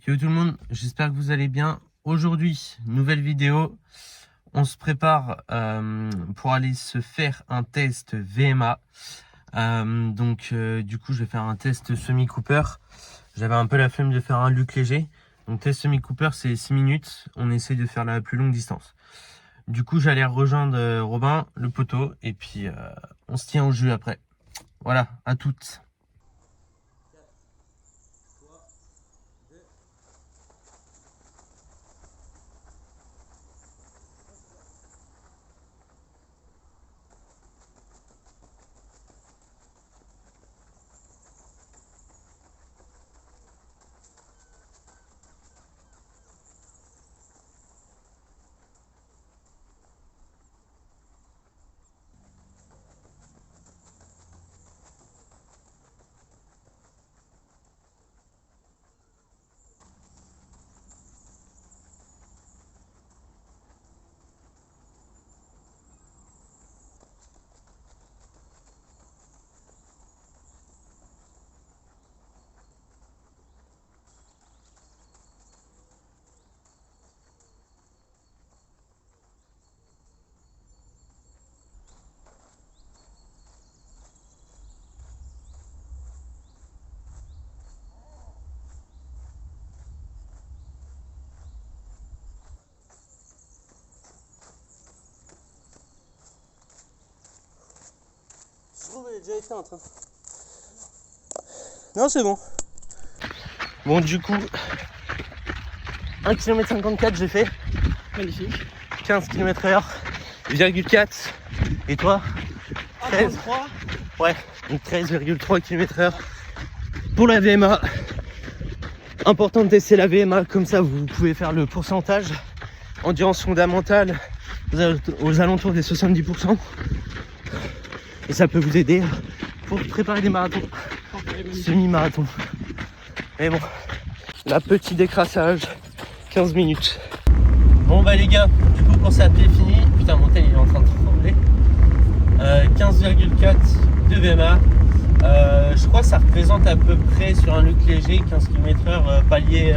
Yo tout le monde, j'espère que vous allez bien. Aujourd'hui, nouvelle vidéo. On se prépare pour aller se faire un test VMA. Du coup, je vais faire un test semi-cooper. J'avais un peu la flemme de faire un Luc léger. Donc test semi-cooper, c'est 6 minutes. On essaie de faire la plus longue distance. Du coup, j'allais rejoindre Robin, le poteau. Et puis, on se tient au jus après. Voilà, à toutes. Je trouve qu'elle est déjà éteinte. Non, c'est bon. Bon, du coup, 1 km 54 j'ai fait. Magnifique. 15 km/h, 0,4. Et toi? 13. 33. Ouais, donc 13,3 km/h pour la VMA. Important de tester la VMA, comme ça vous pouvez faire le pourcentage. Endurance fondamentale aux alentours des 70%. Et ça peut vous aider pour préparer des marathons, semi-marathons. Mais bon, la petite décrassage, 15 minutes. Bon bah les gars, du coup course à pied fini. Putain, mon tel il est en train de trembler. 15,4 de VMA. Je crois que ça représente à peu près sur un Luc léger 15 km/h palier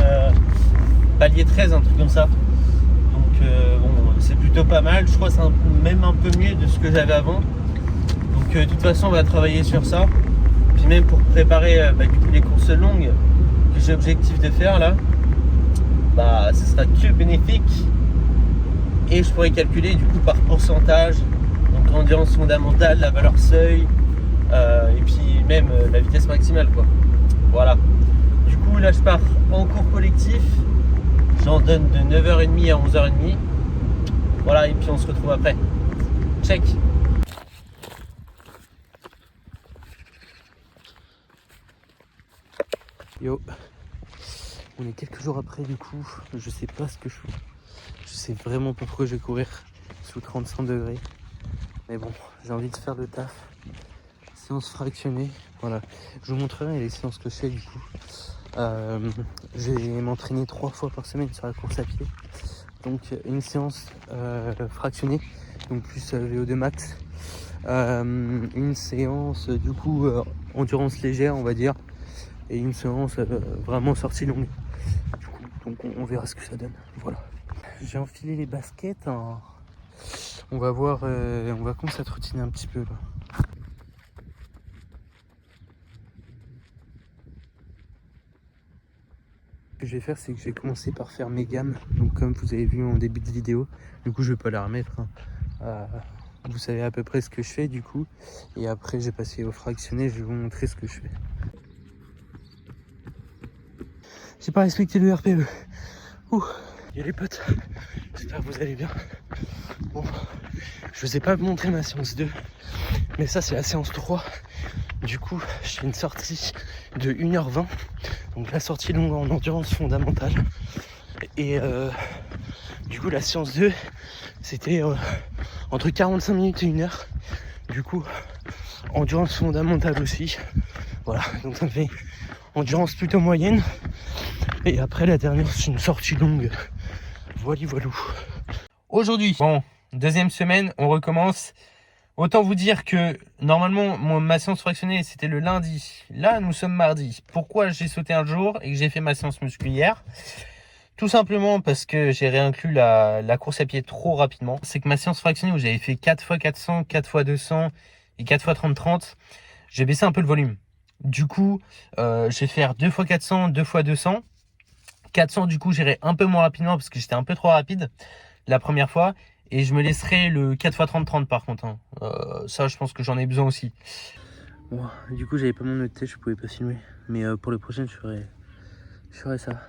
13, un truc comme ça. Donc bon, c'est plutôt pas mal. Je crois que c'est même un peu mieux de ce que j'avais avant. Donc de toute façon on va travailler sur ça. Puis même pour préparer du coup, les courses longues que j'ai objectif de faire là, bah ce sera que bénéfique. Et je pourrais calculer du coup par pourcentage, donc endurance fondamentale, la valeur seuil, et puis même la vitesse maximale quoi. Voilà. Du coup là je pars en cours collectif. J'en donne de 9h30 à 11h30. Voilà, et puis on se retrouve après. Check. Yo, on est quelques jours après du coup, je sais pas ce que je fais. Je sais vraiment pas pourquoi je vais courir sous 35 degrés. Mais bon, j'ai envie de faire le taf. Séance fractionnée, voilà. Je vous montrerai les séances que je fais du coup. Je vais m'entraîner 3 fois par semaine sur la course à pied. Donc une séance fractionnée, donc plus VO2 max. Une séance du coup endurance légère on va dire. Et une séance vraiment sortie longue. Du coup, donc on verra ce que ça donne. Voilà. J'ai enfilé les baskets. Hein. On va voir, on va commencer à trottiner un petit peu là. Ce que je vais faire, c'est que je vais commencer par faire mes gammes. Donc comme vous avez vu en début de vidéo, du coup je vais pas la remettre. Hein. Vous savez à peu près ce que je fais du coup. Et après j'ai passé au fractionné, je vais vous montrer ce que je fais. J'ai pas respecté le RPE. Ouh. Et les potes, j'espère que vous allez bien. Bon, je vous ai pas montré ma séance 2, mais ça c'est la séance 3. Du coup, je fais une sortie de 1h20. Donc la sortie longue en endurance fondamentale. Et du coup la séance 2, c'était entre 45 minutes et 1 heure. Du coup, endurance fondamentale aussi. Voilà, donc ça me fait endurance plutôt moyenne. Et après la dernière c'est une sortie longue. Voilà. Aujourd'hui, bon, deuxième semaine, on recommence. Autant vous dire que normalement ma séance fractionnée c'était le lundi. Là nous sommes mardi. Pourquoi j'ai sauté un jour et que j'ai fait ma séance musculaire? Tout simplement parce que j'ai réinclus la course à pied trop rapidement. C'est que ma séance fractionnée où j'avais fait 4 x 400, 4 x 200 et 4 x 30-30, j'ai baissé un peu le volume. Du coup, je vais faire 2 x 400, 2 x 200. 400 du coup j'irai un peu moins rapidement parce que j'étais un peu trop rapide la première fois. Et je me laisserai le 4 x 30-30 par contre. Hein. Ça, je pense que j'en ai besoin aussi. Bon, du coup, j'avais pas mon note, je pouvais pas filmer. Mais pour le prochain, je ferai ça.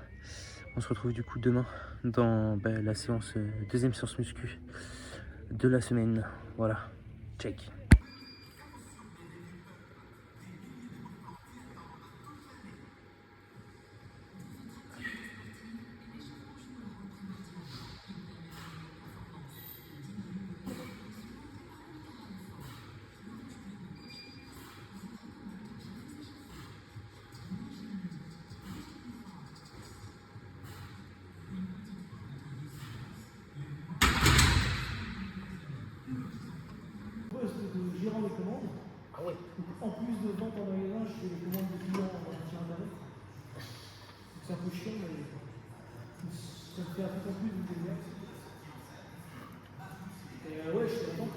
On se retrouve du coup demain dans la séance, deuxième séance muscu de la semaine. Voilà, check. De gérant les commandes. Ah ouais. En plus de vente en magasin, je fais les commandes des clients en internet. C'est un peu chiant, mais ça me fait un peu plus de délire. Et ouais, je suis content.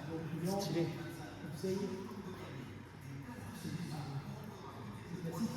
Donc, client, Stylé. conseil. C'est classique.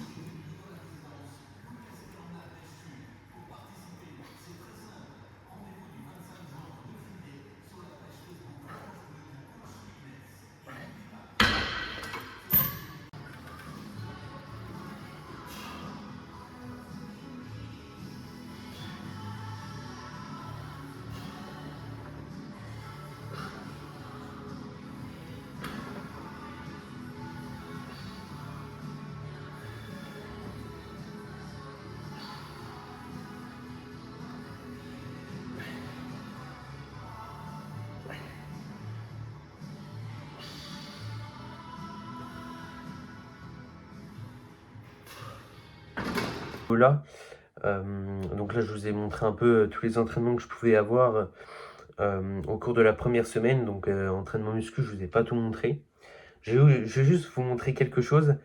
Là, donc là, je vous ai montré un peu tous les entraînements que je pouvais avoir au cours de la première semaine. Donc, entraînement muscu, je vous ai pas tout montré. Je vais juste vous montrer quelque chose.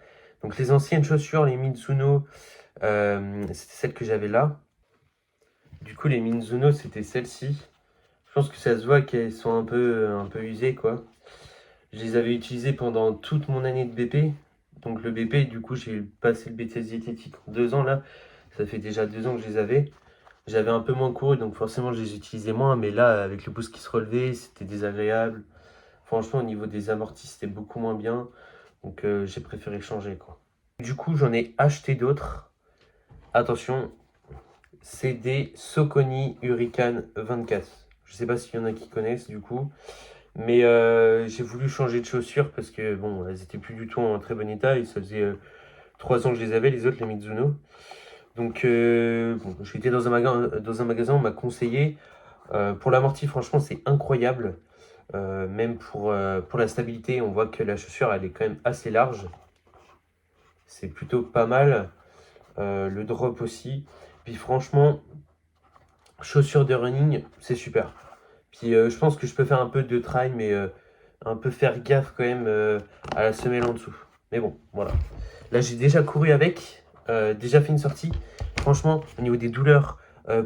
Donc, les anciennes chaussures, les Mizuno, c'était celles que j'avais là. Du coup, les Mizuno, c'était celles-ci. Je pense que ça se voit qu'elles sont un peu usées, quoi. Je les avais utilisées pendant toute mon année de BP. Donc le BP, du coup, j'ai passé le BTS diététique en 2 ans, là. Ça fait déjà 2 ans que je les avais. J'avais un peu moins couru, donc forcément, je les utilisais moins. Mais là, avec le pouce qui se relevait, c'était désagréable. Franchement, au niveau des amortis, c'était beaucoup moins bien. Donc j'ai préféré changer, quoi. Du coup, j'en ai acheté d'autres. Attention, c'est des Saucony Hurricane 24. Je sais pas s'il y en a qui connaissent, du coup. Mais j'ai voulu changer de chaussures parce que bon, elles étaient plus du tout en très bon état et ça faisait 3 ans que je les avais, les autres, les Mizuno. Donc bon, j'étais dans un magasin, on m'a conseillé. Pour l'amorti, franchement, c'est incroyable. Même pour la stabilité, on voit que la chaussure, elle est quand même assez large. C'est plutôt pas mal. Le drop aussi. Puis franchement, chaussures de running, c'est super. Puis je pense que je peux faire un peu de trail, mais un peu faire gaffe quand même à la semelle en dessous. Mais bon, voilà. Là, j'ai déjà couru avec, déjà fait une sortie. Franchement, au niveau des douleurs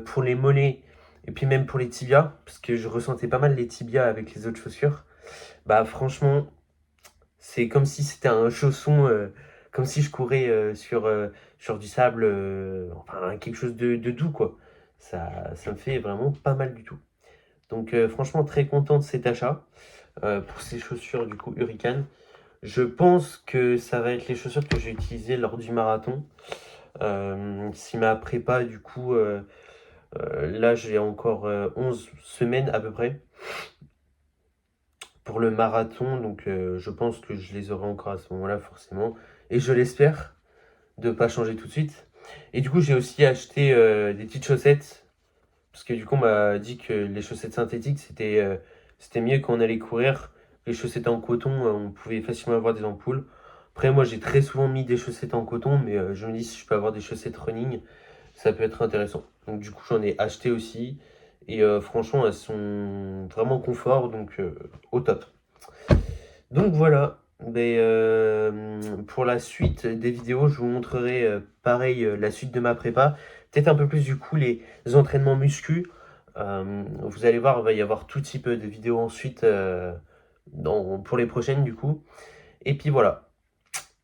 pour les mollets et puis même pour les tibias, parce que je ressentais pas mal les tibias avec les autres chaussures. Bah franchement, c'est comme si c'était un chausson, comme si je courais sur du sable, enfin quelque chose de doux quoi. Ça me fait vraiment pas mal du tout. Donc franchement très content de cet achat pour ces chaussures du coup Hurricane. Je pense que ça va être les chaussures que j'ai utilisées lors du marathon. Si ma prépa du coup là j'ai encore 11 semaines à peu près pour le marathon. Donc je pense que je les aurai encore à ce moment-là forcément. Et je l'espère de ne pas changer tout de suite. Et du coup j'ai aussi acheté des petites chaussettes. Parce que du coup, on m'a dit que les chaussettes synthétiques, c'était mieux quand on allait courir. Les chaussettes en coton, on pouvait facilement avoir des ampoules. Après, moi, j'ai très souvent mis des chaussettes en coton, mais je me dis si je peux avoir des chaussettes running, ça peut être intéressant. Donc du coup, j'en ai acheté aussi. Et franchement, elles sont vraiment confort, donc au top. Donc voilà. Mais, pour la suite des vidéos, je vous montrerai pareil la suite de ma prépa. Peut-être un peu plus du coup les entraînements muscu. Vous allez voir, il va y avoir tout type de vidéos ensuite pour les prochaines du coup. Et puis voilà.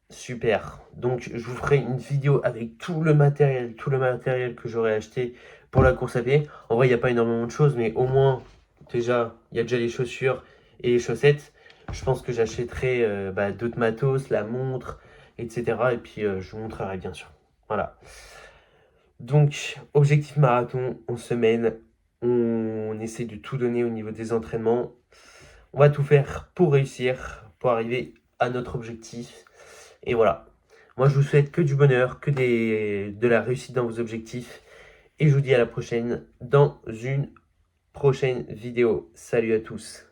Super. Donc je vous ferai une vidéo avec tout le matériel que j'aurais acheté pour la course à pied. En vrai, il n'y a pas énormément de choses, mais au moins, déjà, il y a déjà les chaussures et les chaussettes. Je pense que j'achèterai d'autres matos, la montre, etc. Et puis je vous montrerai bien sûr. Voilà. Donc, objectif marathon, on se mène, on essaie de tout donner au niveau des entraînements. On va tout faire pour réussir, pour arriver à notre objectif. Et voilà. Moi, je vous souhaite que du bonheur, de la réussite dans vos objectifs. Et je vous dis à la prochaine dans une prochaine vidéo. Salut à tous.